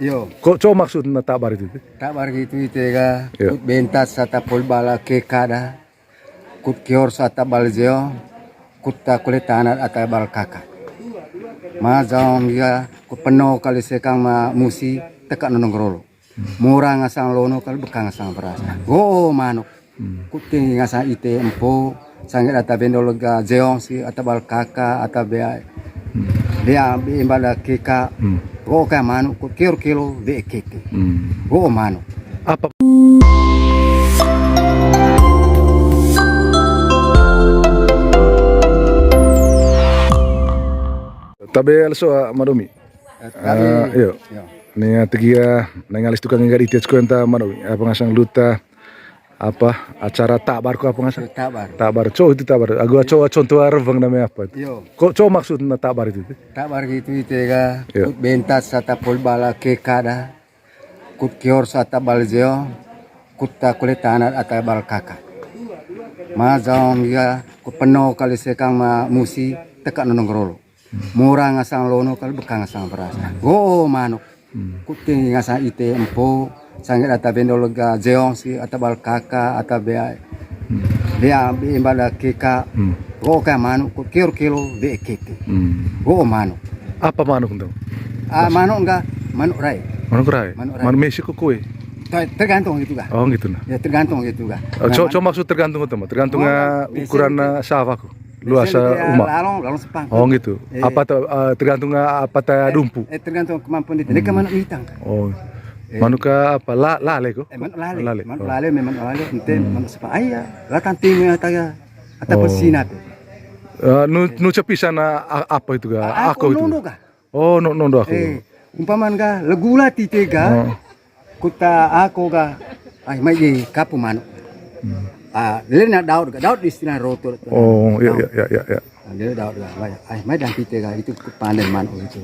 Yo, Co maksud na tabar itu? tabar gitu itega, Yo. kut bentas sata polbala ke kada, kut kior sata baljeo, kut ta kulit tanat ata bal kaka. Mazam ya, kut penuh kali sekang ma musi tekak nonong rolo. Murah ngasang lono kali bekang ngasang beras. Go manuk, kut tinggi ngasang ite empo, sangit ata bendol ga jeong si ata bal kaka ata bea. Dia imbala keka. Go ka manuk kut kilo be keke. Go manuk. Apa? Tabe also madomi. Yo. Nih tigia nengalis tukang nggak dites kuenta madomi. Apa ngasang luta apa acara tabar ko apa ngasang? Tabar. Tabar. Itu tabar. Aku coba contoh arvang namanya apa? Yo. Kok co maksud na tabar itu? Tabar gitu itega, Yo. kut bentas sata polbala ke kada, kut kior sata baljeo, kut ta kulit tanat ata bal kaka. Mazam ya, kut penuh kali sekang ma musi tekak nonong rolo. Murah ngasang lono kali bekang ngasang beras. Go manuk, kut tinggi ngasang ite empo, sangit ata bendol ga jeong si ata bal kaka ata bea. Dia imbala keka, go ka manuk kut kilo be keke. Go manuk. Apa manuk itu? Manuk enggak, manuk rai. Manuk rai. Manuk rai. Manuk Meksiko kue. Tergantung gitu kah? Oh gitu nah. Ya tergantung gitu kah. Co maksud tergantung itu mah. Tergantung ukuran sawahku. Luas umat. Lalong sepang. Oh gitu. Apa tergantung apa ta dumpu. Tergantung kemampuan itu. Ini manuk mitang. Oh. Manuk apa? Lale ko? Manuk lale. Lale. Manuk lale memang lale. Ente manuk sepang. Ayah, latang tinggi ataya. Atau persinat. Nu cepisan apa itu ga? Aku itu. Nondo kah? Oh, nondo aku. Umpaman kah legula titega. Kuta aku kah. Ay may kapu manuk. Dili na daud di istilah rotor. Oh, iya. Dili daud ga. Ay may dan titega itu panen manuk itu.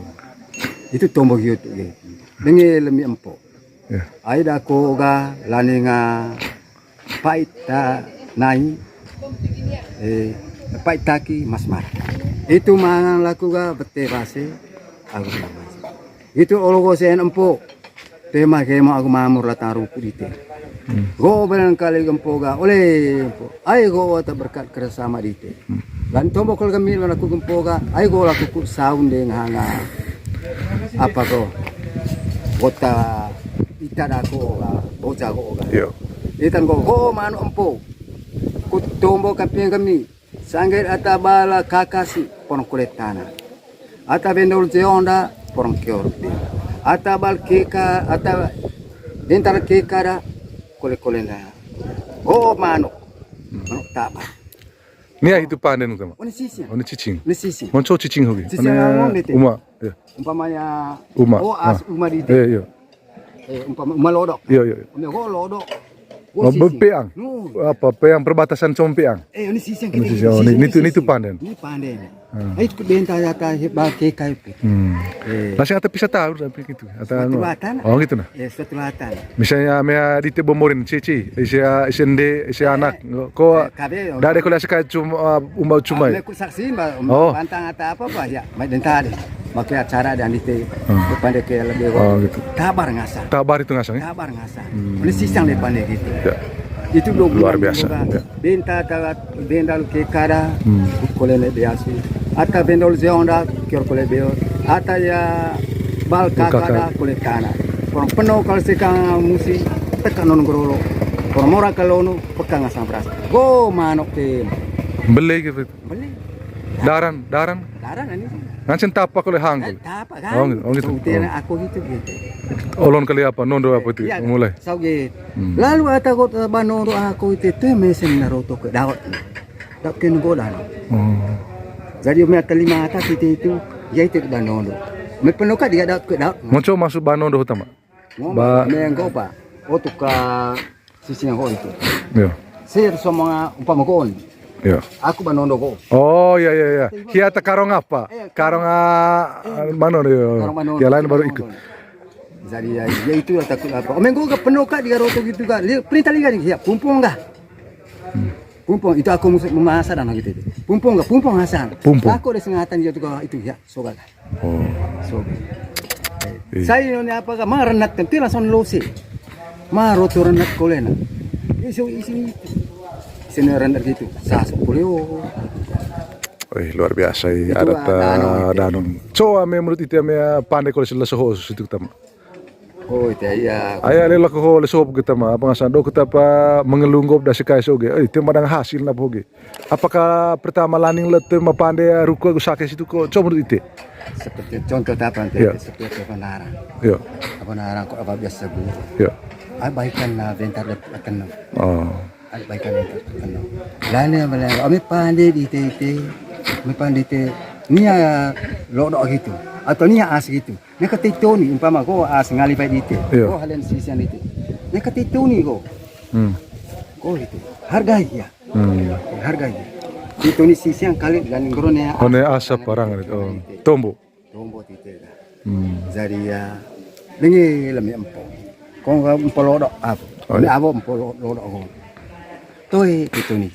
Itu tombok gitu. Dengi lemi empok. Ya. Ay dako ga lani nga pait ta nai. Pait taki mas marah. Itu mangan laku ga bete base. Aku bilang. Itu ologo sen empok. Tema kema aku mamur latang rupu dite. Go barangkali gempoga oleh empo. Ai go ta berkat kerjasama dite. Lan tombo kol kami lan aku gempoga, ai go laku ku saun deng hanga. Apa ko? Kota itada ko ga, boja ko ga. Yo. Itan go manu empo. Ku tombo kami. Sangger ata bala kakasi porong kulit tanah. Ata bendol jeonda porong kior. Ata bal keka ata dentar keka da kole na. Oh manuk. Manuk tabar. Nia itu panen utama. Oni sisi. Oni cicing. Ni sisi. Monco cicing hobi. Cicing ngomong dite. Uma. Ya. Umpamanya Uma. uma dite. Iya. Umpama uma lodok. Iya. Umi go lodok. Bepeang. Apa peang perbatasan compeang. Ini sisi yang Ini sisi. Oh, ini tuh panen. Ini panen. Ay ku benta data ba keka itu. Nasi ata bisa tahu tapi gitu. Setulatan. Oh gitu nah. Setulatan. Misalnya mea dite bomorin cici, isende anak. Ko dari kuliah sekai cuma cuma. Aku saksi pantang atau apa ya. Mai dentade. Pakai acara dan dite pandai ke lebih. Oh gitu. Tabar ngasang. Tabar itu ngasang ya? Tabar ngasang. Ini sisang depan gitu. Ya. Itu luar biasa. Ya. Benta bendal ke kada. Kolene biasa. Ata bendol zeonda kior kole beo. Ata ya bal kakada kole kana. Porong penuh kalau sekang musi tekan non grolo. Porong mora kalono pekang ngasang beras. Go manok tim. Beli gitu. Beli. Daran. Daran ini. Ngancen tapak oleh hanggul. Tapak kan. Oh gitu. Aku gitu. Olon kali apa? Nondo apa itu? Ya, mulai. Sauge. Lalu ata ko banondo aku itu mesen naroto ke daot. Tak kena godan. Jadi umi terlima atas itu ya itu banondo. Me penuka dia daot ke daot. Monco masuk banondo utama. Mengko pa. Otu ka sisi yang ho itu. Ya. Sir semua umpama kon. Ya. Aku banondo ko. Oh iya. Hiata karong apa? Karong manondo ya. Ya lain baru ikut. Jadi ya itu takut apa. Mengko ka penuka dia roto gitu ka. Perintah liga ni ya pumpung enggak? Pumpung itu aku memasak dan gitu. Pumpung hasan. Pumpung. Aku ada sengatan dia juga itu ya sogal. Oh. Sogal. Saya ini apa ka marenat kan tu langsung lose. Maroto renat kolena. Isu isi sini renat gitu. Sasuk kuleo. Wih, luar biasa Itu ada danun. So ame menurut itu ame pandai kalau sila soho situ kita. Oh itu ya. Ayah lela ko le soho kita mah apa ngasan do kita pa mengelunggop da sekai soge. Itu madang hasil na boge. Apakah pertama laning let ma pandai ruko go sake situ ko coba menurut itu. Seperti contoh apa nanti Ya. seperti penarang. Yo. Penarang kok apa biasa bu. Yo. Abaikan na bentar akan. Oh. Abaikan bentar akan. Lain yang bilang, kami pandai di tete, kami pandai te, niya lodok gitu, atau niya as gitu. Nek ketito ni, umpama ko as ngalipay dite, Iya. ko halen sisian dite. Nek ketito ni ko, ko itu, hargai ya, hargai. Itu ni sisian kali dan ngorone. One asap parang itu. Oh. Tombo. Tombo tite ka. Jadi ya, dengi lami empo. Kung empo lodok apa? Oh, Ni abo empo lodok ko. Toy itu ni.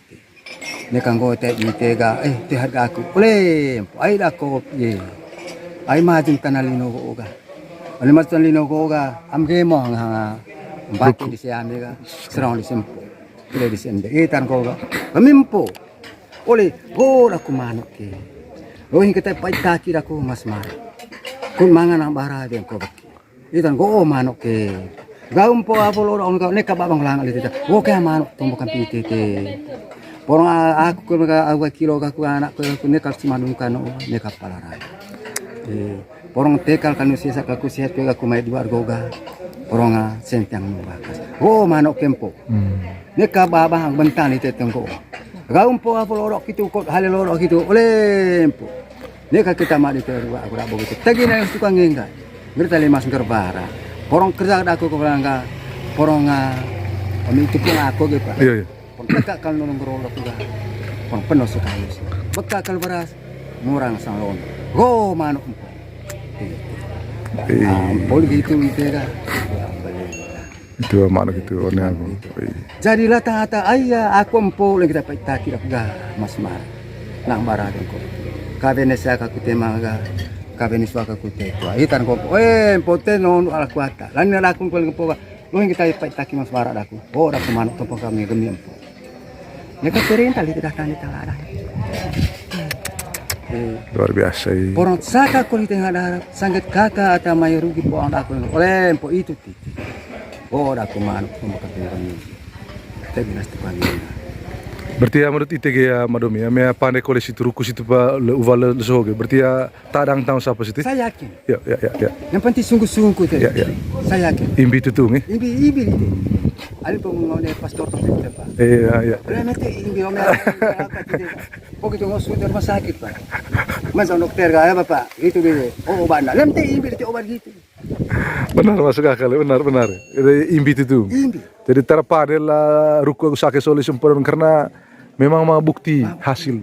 Nekang go te ite ga te harga aku. Ole, ai da ko ye. Ai majun tanalino ko ga. Ole majun tanalino ko ga amge mo nga baki di siame ga. Serong di sempo. Ile di sende. Tan ko ga. Kamimpo. Ole go ra kumano ke. Lohin kita pai taki ra ko mas mar. Kun mangan ang bara den ko baki. Itan go manok ke. Gaum po apo loro on ka nek babang lang alita. Wo ka manok tombo kan pitete. Porong aku ko mga awa kilo ka ku anak ko nek si manung kano nek palara. Porong tekal kanu sisa ka ku sihat ka ku mai dua argoga. Porong sentang bakas. Wo manok kempo. Nek babang bentan ite tengko. Gaum po apo loro kitu ko hale loro kitu. Olempo. Nek kita ma dite aku ra bogo. Tagi na tukang ngengga. Ngerti le mas ngerbara. Porong kerja aku ko nga porong kami itu pun aku gitu Pak. Iya, iya. Porong kakak nulung gerolok juga. Porong penuh sekali. Bekakal beras murang salon. Go manuk. Boleh gitu kan. Itu mana gitu one aku. Jadilah tata ayah aku empo lagi dapat takir aku ga mas mar. Nang barang ko. Kabenesa ka kutema ga. Kabenis waka kute ko. Itan ko. Pote non ala kuata. Lan na akong ko po. Lohin kita ipataki mas mara aku. Oh aku manuk to kami gemi empo. Nek perintah li tidak tani talada. Luar biasa. Porong saka ko li tengah darah sangat kakak atau mayorugi po ang aku. Oleh empo itu titi. Oh aku manuk to kami. Tapi nasti pangina. Berarti ya menurut ITG ya Madomi ya me pandai kolej itu rukus itu pa uval le soge. Berarti ya tadang tahun siapa situ? Saya yakin. Ya. Yang penting sungguh-sungguh teh. Ya. Saya yakin. Imbi itu tuh nih. Ibi itu. Ada pengumuman pastor tu Pak. Iya. Kalau nanti imbi omel. Begitu masuk rumah sakit Pak. Masa dokter kaya Bapak, itu dia. Oh obat nak. Nanti imbi itu obat gitu. Benar masuk akal, benar. Itu imbi itu tuh. Imbi. Jadi terpandai lah ruko sake solusi sempurna karena memang mau bukti hasil.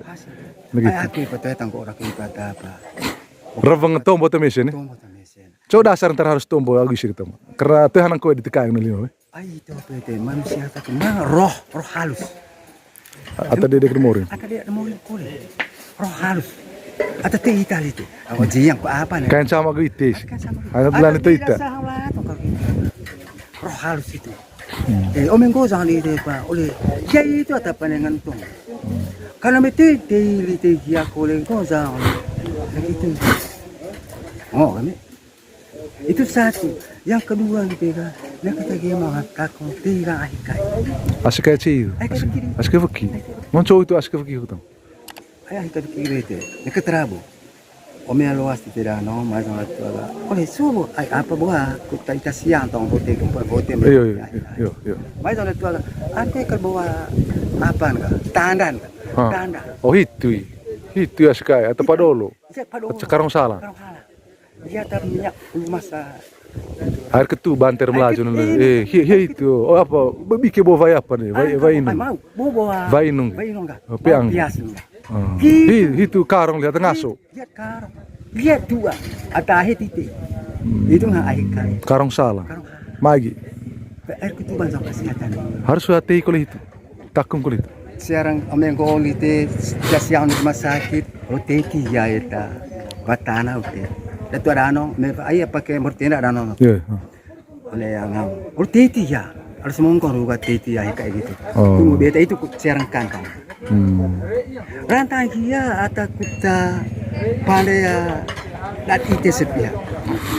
Begitu. Aku ikut tangkap orang kata apa. Ravang tombo temesin nih. Tombo tamesen. Coba dasar ntar harus tombo aku sih kita. Karena Tuhan aku ditekan nilai. Itu apa itu manusia tak kenal roh halus. Atau dia kedemurin. Atau dia mau kulit. Roh halus. Atau teh Itali itu. Aku jiang apa nih? Kain sama gue itu sih. Ada bulan itu itu. Roh halus itu. Omeng ko jangan itu Pak. Oleh ya itu atau panengan tuh. Karena mete daily dia koleng ko jangan. Itu. Oh kami. Itu satu. Yang kedua gitu kan. Nek kata dia mengatakan tiga aikai. Asik kayak sih. Asik fakir. Mau cowok itu asik fakir itu. Ayah itu kiri itu. Nek terabu. Omel luas tidak no macam itu agak. Oleh subuh apa buah kita ita siang tong bote bote. Iya. Macam itu agak. Ante kerbawa apa enggak? Tandan. Tandan. Oh itu asik kayak atau padolo. Sekarang salah. Dia tak minyak masa. Air ketu banter melaju nih. Itu. Oh apa? Bikin bawa vai apa nih? Vai inung. Vai inung. Piang. Itu karong lihat ngaso. Lihat karong. Lihat dua. Atau titik. Itu nggak air kali. Karong salah. Magi. Air ketu banyak kesehatan. Harus hati kulit itu. Takum kulit. Sekarang omeng ko lite siang rumah sakit. Oteki ya eta. Batana udah. Datu ada ano, me ai pakai mortina ada ano. Ya. Oleh yang titi ya. Harus mongkong juga titi ya kayak gitu. Oh. Tunggu beta itu serangkan kan. Rantang kia atau kita pandai ya dat ite sepia.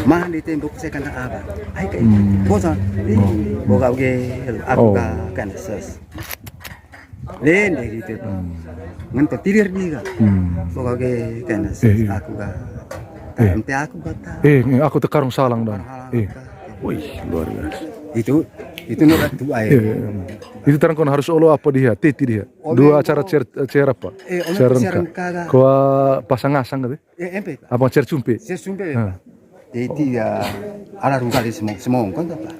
Mah di tembok saya kena apa? Ai kayak gitu. Bosan. Boga ge aku kan ses. Len deh gitu. Ngantor tidur juga. Boga ge kan ses aku ga. Ente aku kata. Aku tekarung salang dan. Wih, luar biasa. Itu nurat tu air. Itu terang kon harus olo apa dia, titi dia. Dua cara cer apa? Cerengka. Kau pasang asang gitu? Empe. Apa cer cumpe? Cer cumpe. Titi ya ala rugal semua kon apa?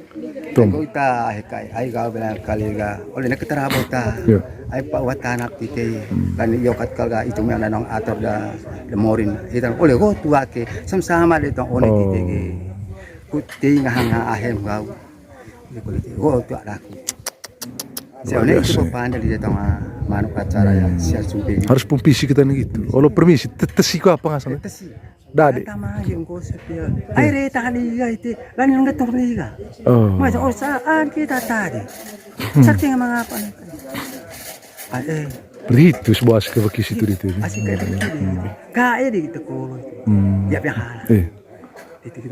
Kau ita ai kau bilang kali ga. Oleh nak terabot ta. Ai pak watanak titi. Kan yokat kalga itu mana nong ator da morin. Itu oleh go tua ke sama-sama de tong oleh titi. Kuti ngahanga ahem kau. Oh tu ada aku. Soalnya itu pandai dia tahu mana acara yang siar sumpi. Harus pumpisi kita nih gitu. Kalau permisi, tesi kau apa ngasang? Tesi. Dade. Tama yung ko sepia. Aire tahaliga ite. Lain yang gatong liga. Mas saan kita tadi. Sakti nga mga apa. Begitu sebuah kebakis itu itu. Asik kayak gitu. Kae di kita ko. Ya biasa.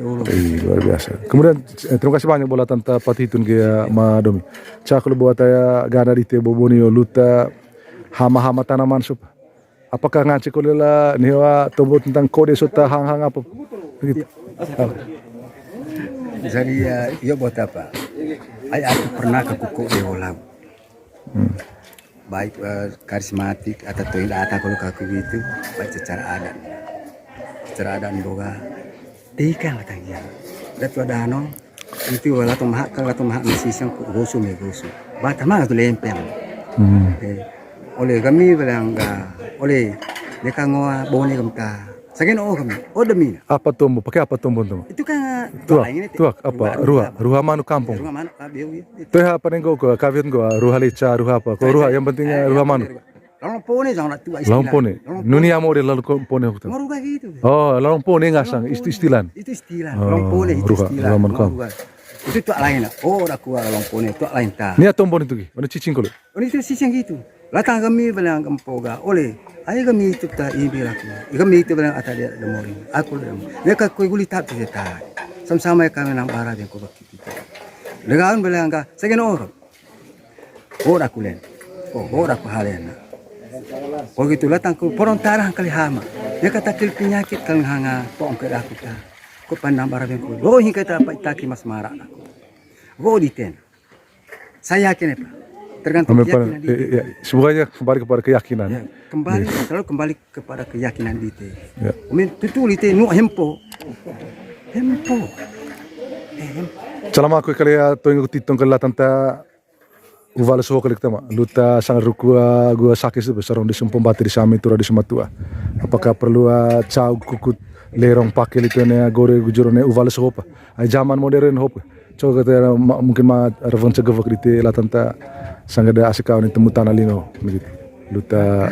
Luar biasa. Kemudian terima kasih banyak bola tanta patitun ke ma domi. Cakul buat saya gana di tebo bonio luta hama-hama tanaman sup. Apakah ngaci kulela niwa tobo tentang kode sota hang-hang apa? Begitu. Jadi ya buat apa? Aku pernah ke kuku deolam. Baik karismatik atau tidak kalau kaku gitu, baik secara adat. Secara adat boga ikan katanya. Datu ada ano, itu latung mahak masisang gosu me gosu. Bata mana tu lempeng. Oleh kami bilang oleh mereka ngoa bone kamta. Sakin kami, demi. Apa tumbuh? Pakai apa tumbuh tuh? Itu kan tuak apa? Ruha manu kampung. Ruha manu kabiu. Tuh apa nengko kawin gua ruha lica ruha apa? Kau ruha yang pentingnya ruha manu. Long pone jangan tua istilah. Long pone. Nuni amore lalu pone aku tahu. Ngoruga gitu. Oh, long pone ngasang istilan. Itu istilah. Long pone itu istilah. Itu tuak lain lah. Oh, aku long pone tuak lain ta. Nia tombon itu ki. Mana cicing kolo. Oh, itu cicing gitu. Latang kami bilang kempoga. Oleh, ayo kami itu ta ibi laku. Kami itu bilang ata dia demorin. Aku dem. Mereka koi guli tap kita. Sama-sama kami nang bara yang kau kita. Legaan bilang ka, sakin orang. Oh, aku len. Oh, aku halen. Begitu latang ku porontarang kali hama. Dia kata kil penyakit kang hanga pong ke aku ta. Ku pandang barang ku. Go hingga ta itaki mas marah aku. Go diten. Saya yakin apa? Tergantung keyakinan dia. Semuanya kembali kepada keyakinan. Ya, selalu kembali kepada keyakinan dia. Ya. Tutu lite nu hempo. Selama aku kali ya tuh yang titong kali latang ta uvala soho kali kita luta sangat rukua gua sakit itu besar di sempom bati di sami tura di sematua. Apakah perlu cau kukut lerong pakai itu nih gore gujurone uvala soho pa. Zaman modern hop. Coba kata mungkin revon segevok di latanta sangat ada asik kau nih temu tanah lino begitu. Luta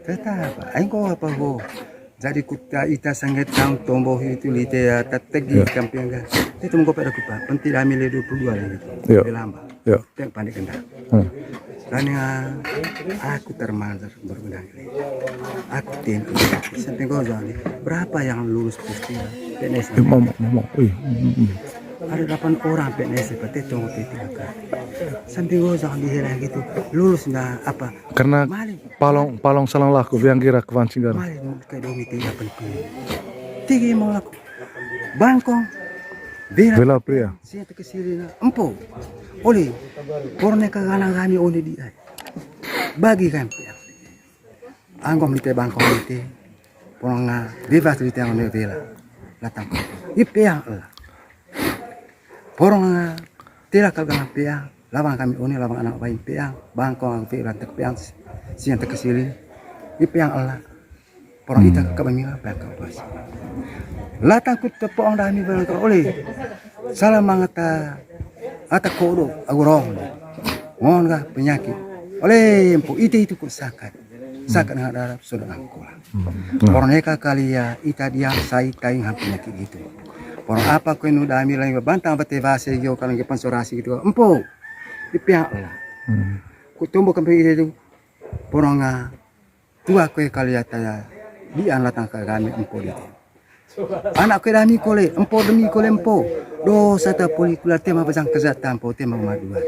tetap aing ko apa ho. Jadi kuta ita sangat sang tombo itu lite ya tategi kampion ga. Itu mengko pada kupa penting amil 22 lah gitu. Lebih lama. Ya. Teng pandai kena. Karena aku termantar berguna ini. Aku tim sampai gozali. Berapa yang lulus kuliah PNS? Mama. Ada 8 orang PNS seperti itu sampai gozali dihela gitu. Lulus nggak apa? Karena palong salang laku yang kira kewancing kan. Mali kayak dong itu nggak penting. Tinggi mau laku. Bangkong. Bela pria. Siapa kesini? Empo. Oleh, porne kagana kami oleh dia. Bagi kan. Anggom lite bangkong lite. Poranga bebas lite yang oleh bela. Latang. Ipiang lah. Poranga tidak kagana piang. Lawang kami oleh lawang anak bayi piang. Bangkong bela tak piang. Siapa kesini? Ipiang lah. Porang kita kabamila bangkong pas. Latang kut tepong dami bangkong oleh. Salah mangata ata kodo agurong ngon ga penyakit oleh empu itu ku sakat sakan harap sudah angkola. Porong neka kali ya ita dia sai kain hampir gitu. Porong apa kau nu dami lain bantang bete bahasa yo kalau ke pansorasi gitu. Empo ipiak lah. Ku tumbuh kembali itu porong tua kau kali ya taya di anak tangka kami empo itu. Anak kau dami kole empo demi kole empo. Do sata polikula tema pasang kesehatan empo tema madua.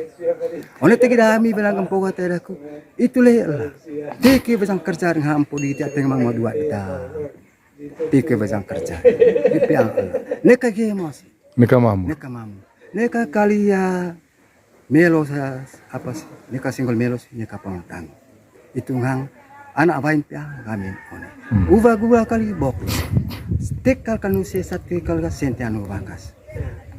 Oleh tegi dami bilang empo kata aku itu lah. Teki pasang kerja dengan empo di tiap tema madua kita. Teki pasang kerja. Ipiak lah. Neka gemos. Neka mamu. Neka kali ya melo sa apa sih? Neka single melo sih neka pangtang. Itu hang anak bain pia kami one. Uva gua kali bokus. Tekal kanu se satu kal sente anu bakas.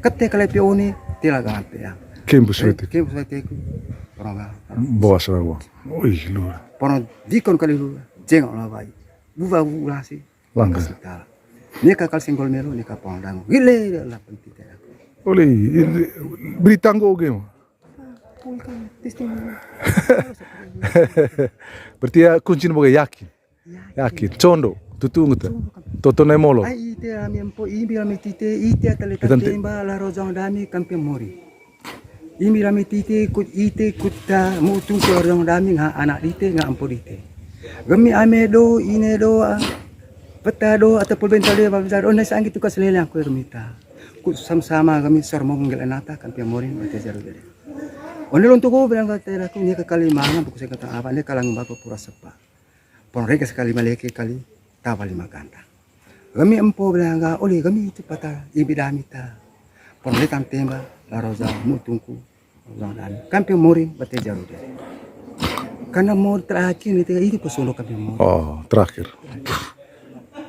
Kete kali pia one tilaga pia. Kempus wete. Kempus wete ku. Porong Bawa sawa. Oi lu. Porong dikon kali lu jengok la bai. Uva gua sih. Langga. Neka kal single melo neka pangtang. Gile lah penting. Oleh beritanggo game. Berarti ya kunci boga yakin. Condo, tutung itu. Toto na molo. Ai ite ami empo imbi ami tite ite atale katemba la rozong dami kampe mori. Imbi ami tite kut ite kutta mutung ko rozong dami nga anak dite nga ampo dite. Gami amedo inedo petado ataupun bentale babzar onai sang itu kaslele aku ermita. Kut sama-sama kami sormong ngelanata kampe mori bate jaru dere. Onde lonto ko bilang kata aku ni kali mangan buku saya kata apa ni kalang bapa pura sepa. Pon reka sekali maleke kali tawa lima kanta. Kami empo bilang oleh kami itu patah ibidamita. Pon retan temba la roza mutungku rozang dan kampe mori bate jaru deh. Karena mori terakhir itu pesono kampe mori. Oh, terakhir.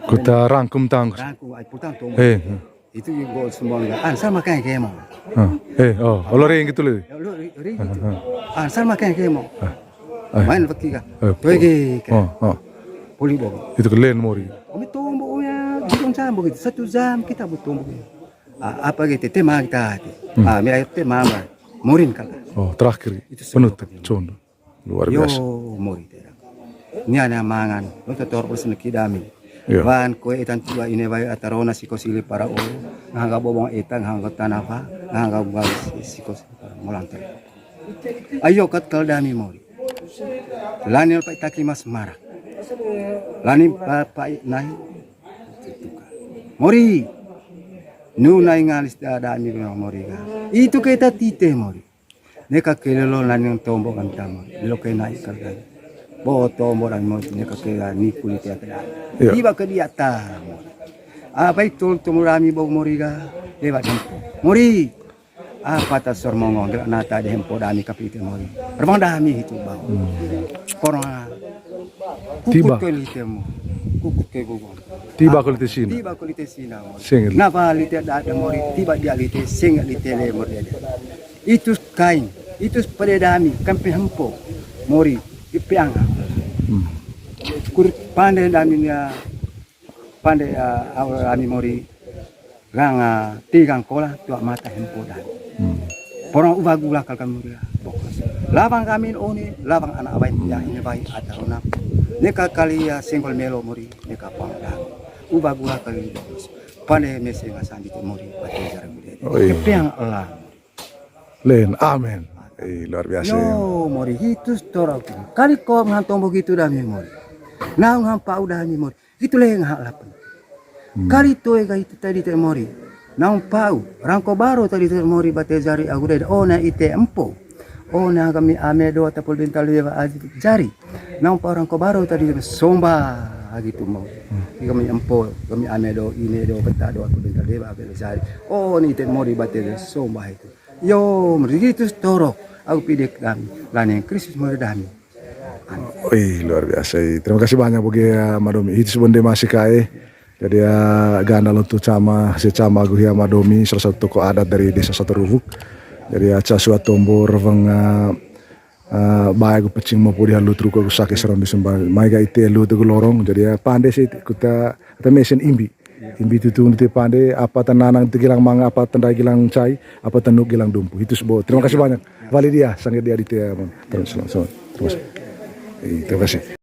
Kita rangkum tang. Rangkum ai putang tong. Itu juga semua sama kayak kemo. Oleh yang gitu loh. Sama kayak kemo. Main pergi kah? Pergi kah? Poli bawa. Itu kelen mori. Kami tumbuh ya, bukan jam begitu. 1 jam kita bertumbuh. Apa gitu? Tema kita. Mira tema apa? Morin kalah. Oh, terakhir. Penutup. Condo. Luar biasa. Yo mori. Ini ada mangan. Untuk terus nekidami. Wan kue itan tua ini bayi atarona sikosili para o ngangga bobong itan ngangga tanafa ngangga buang sikos molantar. Ayo kat dami mori. Lanil pak takimas marak. Lani pak nai. Mori. Nu nai ngalis dami mori ga. Itu kita tite mori. Neka kelelo lanil tombok antama. Lo kena naik kalgan. Boto moran mo ni kakaya ni kulit ya tadi. Tiba ke dia ta. Apa itu tumurami bau moriga lewat hempo. Mori. Apa ta sormongo gerak nata de hempo dami kapite mori. Perbang dami itu bau. Porong. Tiba ke litemu. Kukut ke gugu. Tiba kulit sini. Tiba kulit sini. Singel. Napa lite ada mori tiba dia lite singel lite le mori. Itu kain. Itu pada dami kampe hempo. Mori. Ipiang, kurit pandai daminya pandai awal kami mori, gang tigang kola tua mata hempo dan, porong ubah gula kalkan mori bokas. Labang kami oni, labang anak bayi yang ini bayi atarona, neka kali ya single melo mori, neka pangdang, ubah gula kali bokas. Pandai mesi ngasan di mori, pati jarang mori. Ipiang Allah. Len, amin. Luar biasa. Yo, mori itu torok. Kali kau ngantong begitu dah mori. Nah ngampa udah mori. Itu leh ngah lapan. Kali tu itu tadi tu mori. Nah pau. Rangko baru tadi tu mori bate jari aku dah. Oh na ite empo. Oh na kami amedo ataupun bintal lewa jari. Nah pau rangko baru tadi somba gitu mau. Kami empo, kami amedo ini do betado aku bintal lewa jari. Oh ni ite mori bate somba itu. Yo, mori itu torok. Aku pilih kami, lain Kristus meredami. Luar biasa. Terima kasih banyak bagi Madomi. Itu sebenarnya masih kaya. Jadi ganda untuk cama, secama gue Madomi, salah satu tokoh adat dari desa Satorubuk. Jadi aca suatu tombor vang baik gue pecing mau pudi halu truk aku sakit seron di sembah. Maiga itu halu tu lorong. Jadi pandai sih kita mesin imbi. Imbi itu nanti pandai apa tananang itu gilang manga, apa tandai gilang cai, apa tanuk gilang dumpu. Itu sebuah. Terima kasih banyak. Validia, sangat dia di terima kasih.